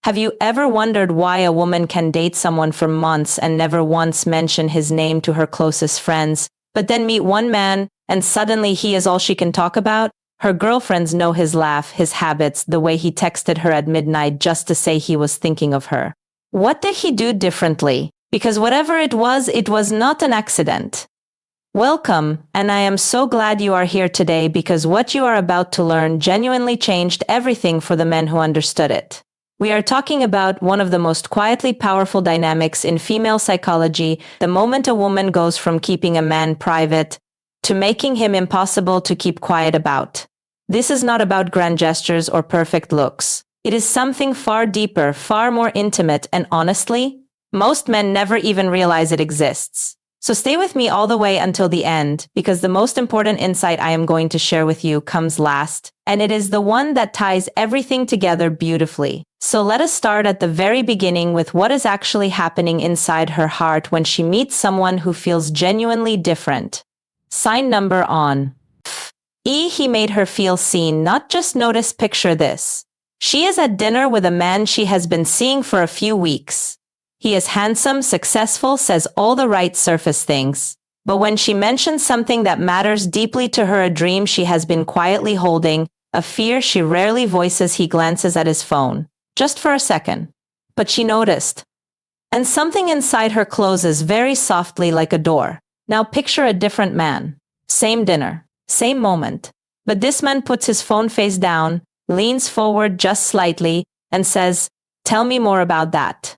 Have you ever wondered why a woman can date someone for months and never once mention his name to her closest friends, but then meet one man and suddenly he is all she can talk about? Her girlfriends know his laugh, his habits, the way he texted her at midnight just to say he was thinking of her. What did he do differently? Because whatever it was not an accident. Welcome, and I am so glad you are here today because what you are about to learn genuinely changed everything for the men who understood it. We are talking about one of the most quietly powerful dynamics in female psychology, the moment a woman goes from keeping a man private to making him impossible to keep quiet about. This is not about grand gestures or perfect looks. It is something far deeper, far more intimate, and honestly, most men never even realize it exists. So stay with me all the way until the end, because the most important insight I am going to share with you comes last, and it is the one that ties everything together beautifully. So let us start at the very beginning with what is actually happening inside her heart when she meets someone who feels genuinely different. Sign number on. He made her feel seen, not just notice. Picture this. She is at dinner with a man she has been seeing for a few weeks. He is handsome, successful, says all the right surface things. But when she mentions something that matters deeply to her, a dream she has been quietly holding, a fear she rarely voices, he glances at his phone. Just for a second. But she noticed. And something inside her closes very softly like a door. Now picture a different man. Same dinner. Same moment. But this man puts his phone face down, leans forward just slightly, and says, "Tell me more about that."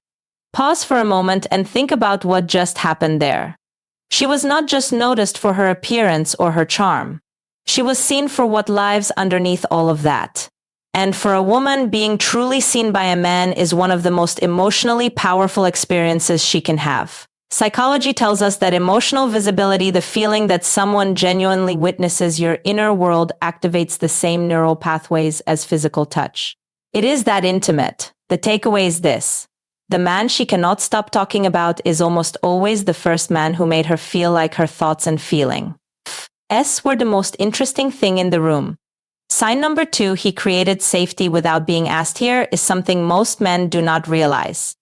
Pause for a moment and think about what just happened there. She was not just noticed for her appearance or her charm. She was seen for what lies underneath all of that. And for a woman, being truly seen by a man is one of the most emotionally powerful experiences she can have. Psychology tells us that emotional visibility, the feeling that someone genuinely witnesses your inner world, activates the same neural pathways as physical touch. It is that intimate. The takeaway is this. The man she cannot stop talking about is almost always the first man who made her feel like her thoughts and feelings were the most interesting thing in the room. Sign number 2, he created safety without being asked. Here is something most men do not realize.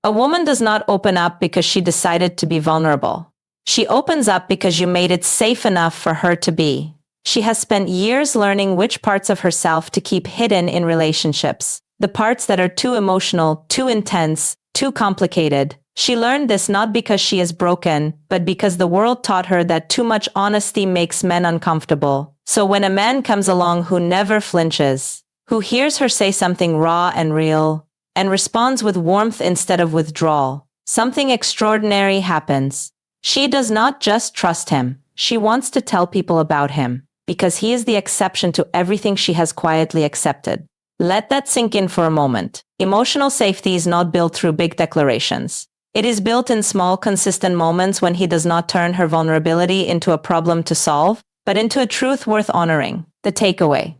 A woman does not open up because she decided to be vulnerable. She opens up because you made it safe enough for her to be. She has spent years learning which parts of herself to keep hidden in relationships. The parts that are too emotional, too intense, too complicated. She learned this not because she is broken, but because the world taught her that too much honesty makes men uncomfortable. So when a man comes along who never flinches, who hears her say something raw and real, and responds with warmth instead of withdrawal, something extraordinary happens. She does not just trust him. She wants to tell people about him, because he is the exception to everything she has quietly accepted. Let that sink in for a moment. Emotional safety is not built through big declarations. It is built in small, consistent moments when he does not turn her vulnerability into a problem to solve, but into a truth worth honoring. The takeaway.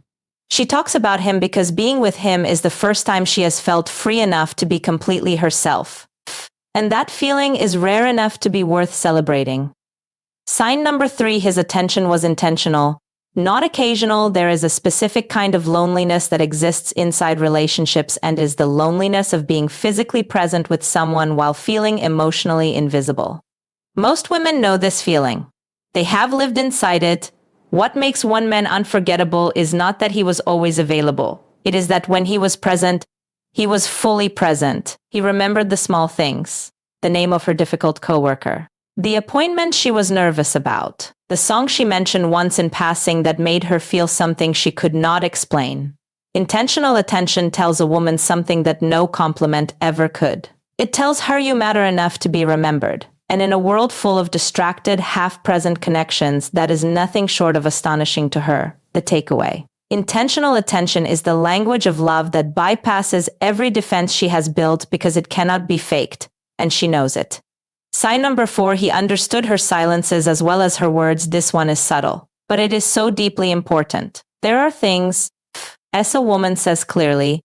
She talks about him because being with him is the first time she has felt free enough to be completely herself. And that feeling is rare enough to be worth celebrating. Sign number 3, his attention was intentional. Not occasional. There is a specific kind of loneliness that exists inside relationships and is the loneliness of being physically present with someone while feeling emotionally invisible. Most women know this feeling. They have lived inside it. What makes one man unforgettable is not that he was always available. It is that when he was present, he was fully present. He remembered the small things. The name of her difficult coworker. The appointment she was nervous about. The song she mentioned once in passing that made her feel something she could not explain. Intentional attention tells a woman something that no compliment ever could. It tells her you matter enough to be remembered. And in a world full of distracted, half-present connections, that is nothing short of astonishing to her. The takeaway. Intentional attention is the language of love that bypasses every defense she has built because it cannot be faked, and she knows it. Sign number 4, he understood her silences as well as her words. This one is subtle, but it is so deeply important. There are things, as a woman says clearly,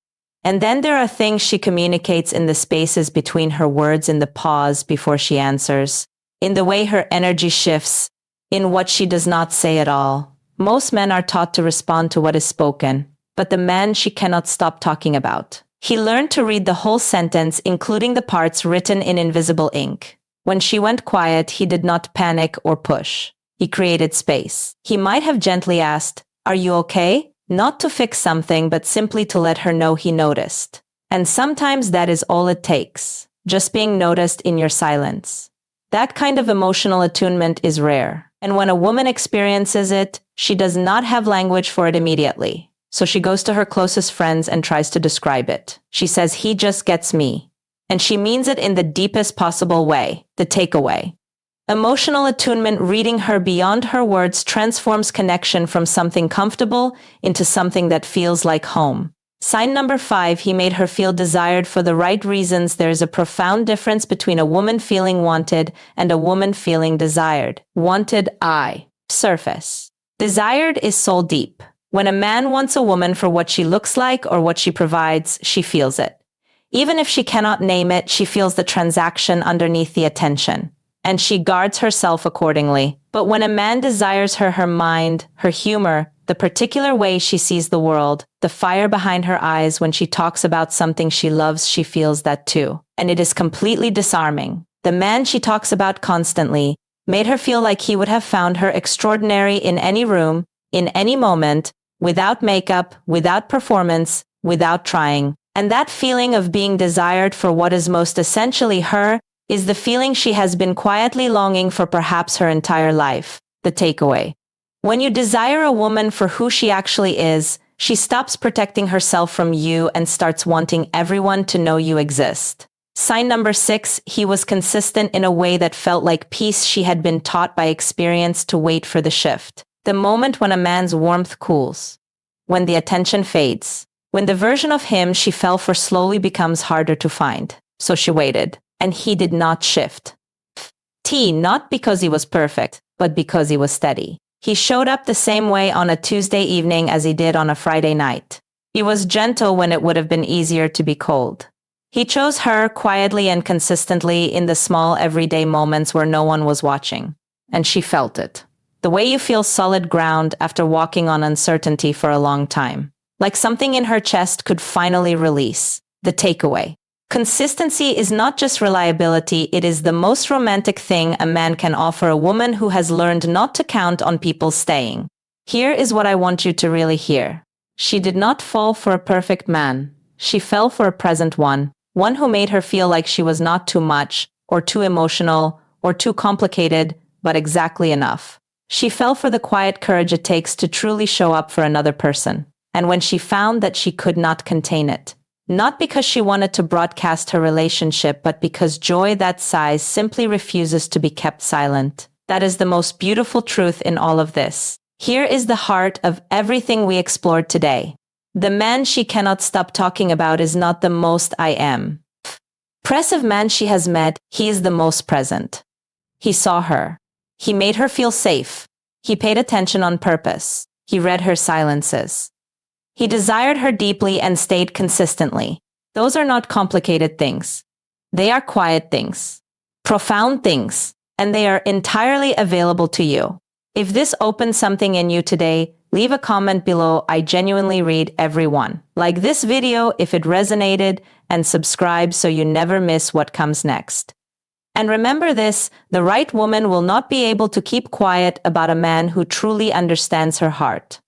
and then there are things she communicates in the spaces between her words, in the pause before she answers, in the way her energy shifts, in what she does not say at all. Most men are taught to respond to what is spoken, but the man she cannot stop talking about. He learned to read the whole sentence, including the parts written in invisible ink. When she went quiet, he did not panic or push. He created space. He might have gently asked, "Are you okay?" Not to fix something, but simply to let her know he noticed. And sometimes that is all it takes, just being noticed in your silence. That kind of emotional attunement is rare. And when a woman experiences it, she does not have language for it immediately. So she goes to her closest friends and tries to describe it. She says, "He just gets me." And she means it in the deepest possible way, the takeaway. Emotional attunement, reading her beyond her words, transforms connection from something comfortable into something that feels like home. Sign number 5, he made her feel desired for the right reasons. There is a profound difference between a woman feeling wanted and a woman feeling desired. Wanted, eye, surface. Desired is soul deep. When a man wants a woman for what she looks like or what she provides, she feels it. Even if she cannot name it, she feels the transaction underneath the attention. And she guards herself accordingly. But when a man desires her, her mind, her humor, the particular way she sees the world, the fire behind her eyes when she talks about something she loves, she feels that too. And it is completely disarming. The man she talks about constantly made her feel like he would have found her extraordinary in any room, in any moment, without makeup, without performance, without trying. And that feeling of being desired for what is most essentially her is the feeling she has been quietly longing for perhaps her entire life. The takeaway. When you desire a woman for who she actually is, she stops protecting herself from you and starts wanting everyone to know you exist. Sign number 6, he was consistent in a way that felt like peace. She had been taught by experience to wait for the shift. The moment when a man's warmth cools. When the attention fades. When the version of him she fell for slowly becomes harder to find. So she waited. And he did not shift. Not because he was perfect, but because he was steady. He showed up the same way on a Tuesday evening as he did on a Friday night. He was gentle when it would have been easier to be cold. He chose her quietly and consistently in the small everyday moments where no one was watching. And she felt it. The way you feel solid ground after walking on uncertainty for a long time. Like something in her chest could finally release. The takeaway. Consistency is not just reliability, it is the most romantic thing a man can offer a woman who has learned not to count on people staying. Here is what I want you to really hear. She did not fall for a perfect man. She fell for a present one who made her feel like she was not too much, or too emotional, or too complicated, but exactly enough. She fell for the quiet courage it takes to truly show up for another person. And when she found that she could not contain it, not because she wanted to broadcast her relationship, but because joy that size simply refuses to be kept silent. That is the most beautiful truth in all of this. Here is the heart of everything we explored today. The man she cannot stop talking about is not the most impressive man she has met, he is the most present. He saw her. He made her feel safe. He paid attention on purpose. He read her silences. He desired her deeply and stayed consistently. Those are not complicated things. They are quiet things, profound things, and they are entirely available to you. If this opened something in you today, leave a comment below. I genuinely read every one. Like this video if it resonated, and subscribe so you never miss what comes next. And remember this, the right woman will not be able to keep quiet about a man who truly understands her heart.